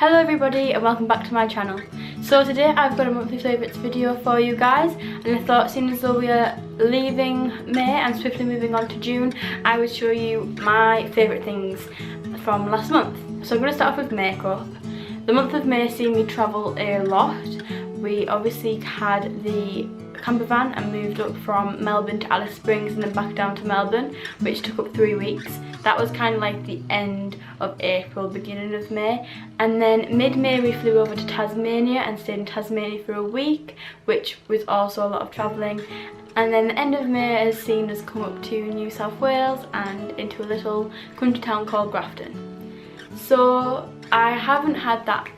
Hello everybody and welcome back to my channel. So today I've got a monthly favourites video for you guys, and I thought seeing as though we are leaving May and swiftly moving on to June, I would show you my favourite things from last month. So I'm going to start off with makeup. The month of May seen me travel a lot. We obviously had the camper van and moved up from Melbourne to Alice Springs and then back down to Melbourne, which took up 3 weeks. That was kind of like the end of April, beginning of May, and then mid-May we flew over to Tasmania and stayed in Tasmania for a week, which was also a lot of travelling. And then the end of May has seen us come up to New South Wales and into a little country town called Grafton. So I haven't had that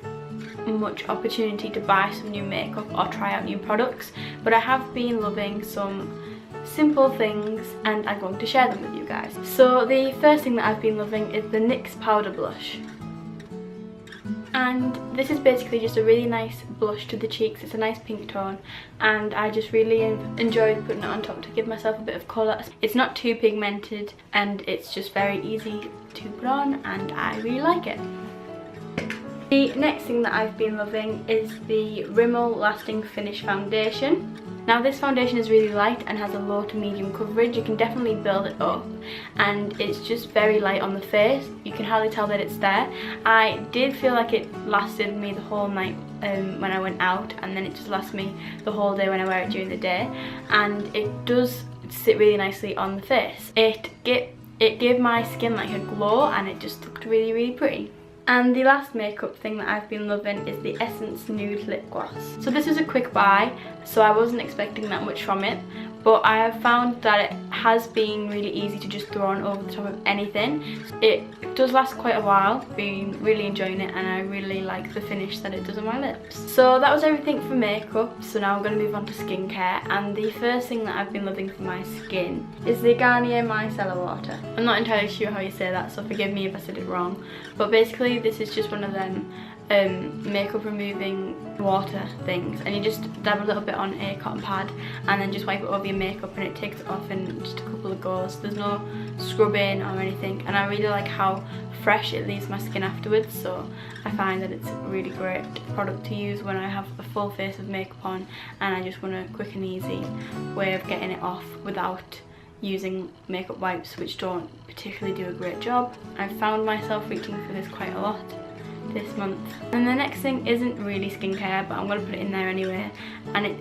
much opportunity to buy some new makeup or try out new products, but I have been loving some simple things and I'm going to share them with you guys. So the first thing that I've been loving is the NYX powder blush, and this is basically just a really nice blush to the cheeks. It's a nice pink tone and I just really enjoyed putting it on top to give myself a bit of colour. It's not too pigmented and it's just very easy to put on and I really like it. The next thing that I've been loving is the Rimmel Lasting Finish Foundation. Now this foundation is really light and has a low to medium coverage. You can definitely build it up and it's just very light on the face. You can hardly tell that it's there. I did feel like it lasted me the whole night when I went out, and then it just lasts me the whole day when I wear it during the day, and it does sit really nicely on the face. It gave my skin like a glow and it just looked really pretty. And the last makeup thing that I've been loving is the Essence Nude Lip Gloss. So this was a quick buy, so I wasn't expecting that much from it, but I have found that it has been really easy to just throw on over the top of anything. It does last quite a while, been really enjoying it, and I really like the finish that it does on my lips. So that was everything for makeup, so now I'm going to move on to skincare, and the first thing that I've been loving for my skin is the Garnier Micellar Water. I'm not entirely sure how you say that, so forgive me if I said it wrong, but basically this is just one of them makeup removing water things, and you just dab a little bit on a cotton pad and then just wipe it over your makeup and it takes it off in just a couple of goes. There's no scrubbing or anything, and I really like how fresh it leaves my skin afterwards, so I find that it's a really great product to use when I have a full face of makeup on and I just want a quick and easy way of getting it off without using makeup wipes, which don't particularly do a great job. I've found myself reaching for this quite a lot this month. And the next thing isn't really skincare, but I'm going to put it in there anyway, and it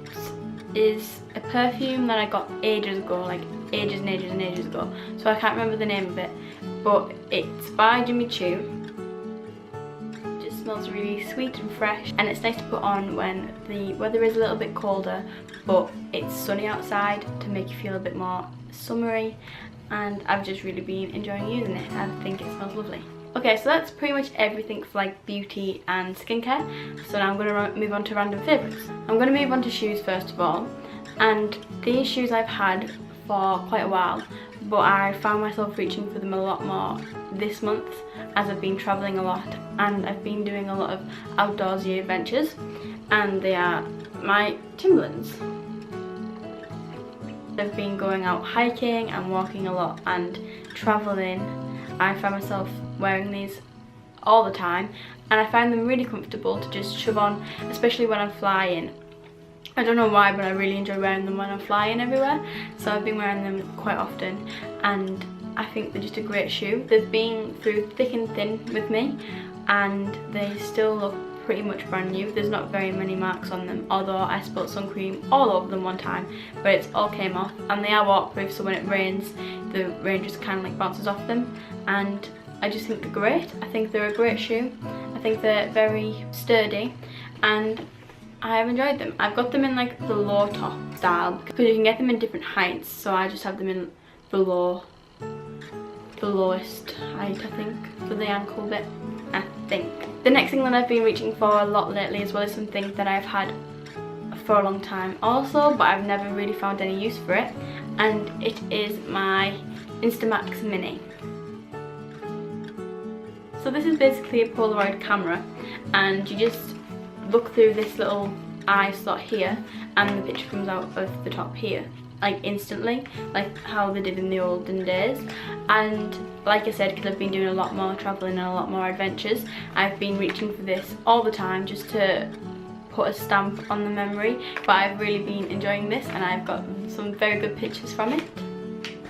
is a perfume that I got ages ago, like ages and ages ago, so I can't remember the name of it, but it's by Jimmy Choo. It just smells really sweet and fresh, and it's nice to put on when the weather is a little bit colder but it's sunny outside to make you feel a bit more summery, and I've just really been enjoying using it. I think it smells lovely. Okay, so that's pretty much everything for like beauty and skincare. So now I'm going to move on to random favourites. I'm going to move on to shoes first of all, and these shoes I've had for quite a while, but I found myself reaching for them a lot more this month as I've been travelling a lot and I've been doing a lot of outdoorsy adventures, and they are my Timberlands. I've been going out hiking and walking a lot and travelling. I find myself wearing these all the time and I find them really comfortable to just shove on, especially when I'm flying. I don't know why, but I really enjoy wearing them when I'm flying everywhere, so I've been wearing them quite often and I think they're just a great shoe. They've been through thick and thin with me and they still look pretty much brand new. There's not very many marks on them, although I spilled sun cream all over them one time, but it all came off, and they are waterproof, so when it rains the rain just kind of like bounces off them, and I just think they're great. I think they're a great shoe. I think they're very sturdy and I have enjoyed them. I've got them in like the low top style because you can get them in different heights, so I just have them in the lowest height, I think, for the ankle bit, I think. The next thing that I've been reaching for a lot lately as well is something that I've had for a long time also, but I've never really found any use for it, and it is my Instamax Mini. So this is basically a Polaroid camera, and you just look through this little eye slot here and the picture comes out of the top here. like instantly, like how they did in the olden days. And like I said, because I've been doing a lot more travelling and a lot more adventures, I've been reaching for this all the time just to put a stamp on the memory. But I've really been enjoying this, and I've got some very good pictures from it.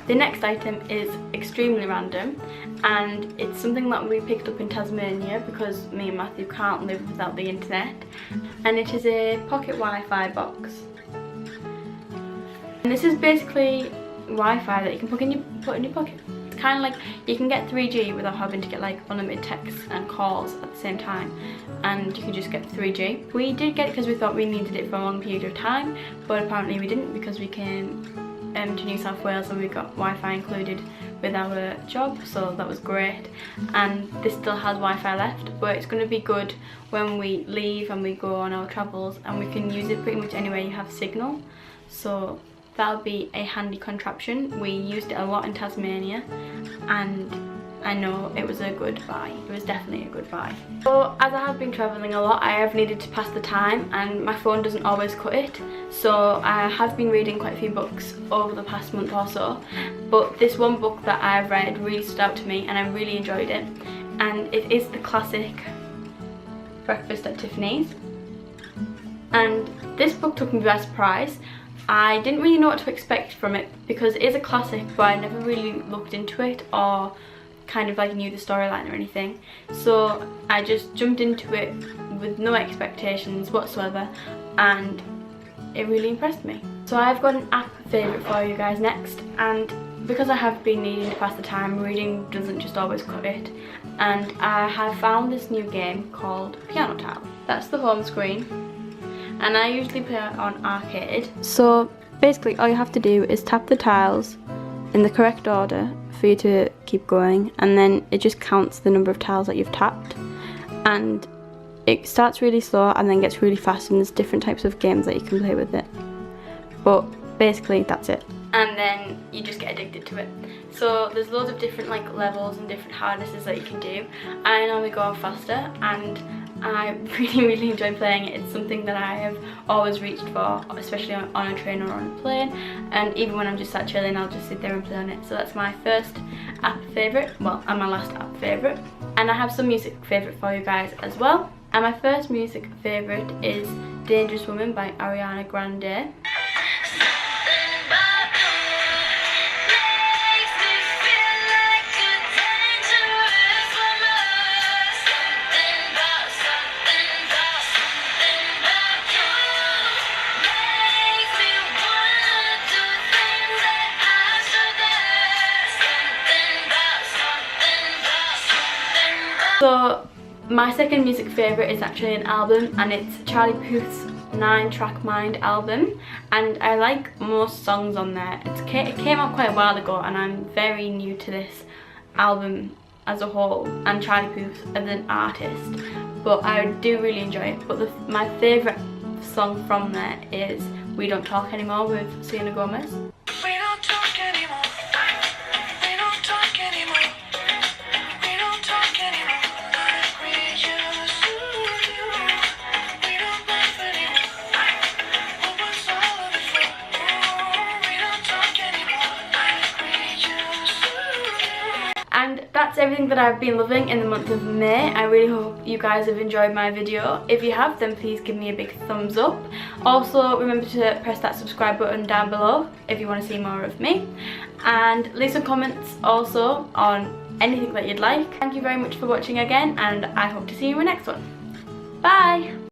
The next item is extremely random, and it's something that we picked up in Tasmania because me and Matthew can't live without the internet, and it is a pocket Wi-Fi box. And this is basically Wi-Fi that you can put in your pocket. It's kind of like you can get 3G without having to get like unlimited texts and calls at the same time, and you can just get 3G. We did get it because we thought we needed it for a long period of time, but apparently we didn't, because we came to New South Wales and we got Wi-Fi included with our job, so that was great. And this still has Wi-Fi left, but it's going to be good when we leave and we go on our travels, and we can use it pretty much anywhere you have signal, so that'll be a handy contraption. We used it a lot in Tasmania, and I know it was a good buy. It was definitely a good buy. So as I have been travelling a lot, I have needed to pass the time, and my phone doesn't always cut it. So I have been reading quite a few books over the past month or so, but this one book that I've read really stood out to me, and I really enjoyed it. And it is the classic Breakfast at Tiffany's. And this book took me by surprise. I didn't really know what to expect from it because it is a classic, but I never really looked into it or kind of like knew the storyline or anything. So I just jumped into it with no expectations whatsoever, and it really impressed me. So I've got an app favourite for you guys next, and because I have been needing to pass the time, reading doesn't just always cut it, and I have found this new game called Piano Tile. That's the home screen, and I usually play it on arcade. So basically all you have to do is tap the tiles in the correct order for you to keep going, and then it just counts the number of tiles that you've tapped, and it starts really slow and then gets really fast, and there's different types of games that you can play with it, but basically that's it. And then you just get addicted to it. So there's loads of different like levels and different harnesses that you can do. I normally go on faster, and I really enjoy playing it. It's something that I have always reached for, especially on a train or on a plane, and even when I'm just sat chilling, I'll just sit there and play on it. So that's my first app favourite, well, and my last app favourite. And I have some music favourite for you guys as well. And my first music favourite is Dangerous Woman by Ariana Grande. So my second music favourite is actually an album, and it's Charlie Puth's 9-track Mind album, and I like most songs on there. It came out quite a while ago, and I'm very new to this album as a whole and Charlie Puth as an artist, but I do really enjoy it. But my favourite song from there is We Don't Talk Anymore with Selena Gomez. We don't talk anymore. We don't talk anymore. We don't talk anymore. And that's everything that I've been loving in the month of May. I really hope you guys have enjoyed my video. If you have, then please give me a big thumbs up. Also, remember to press that subscribe button down below if you want to see more of me. And leave some comments also on anything that you'd like. Thank you very much for watching again, and I hope to see you in my next one. Bye!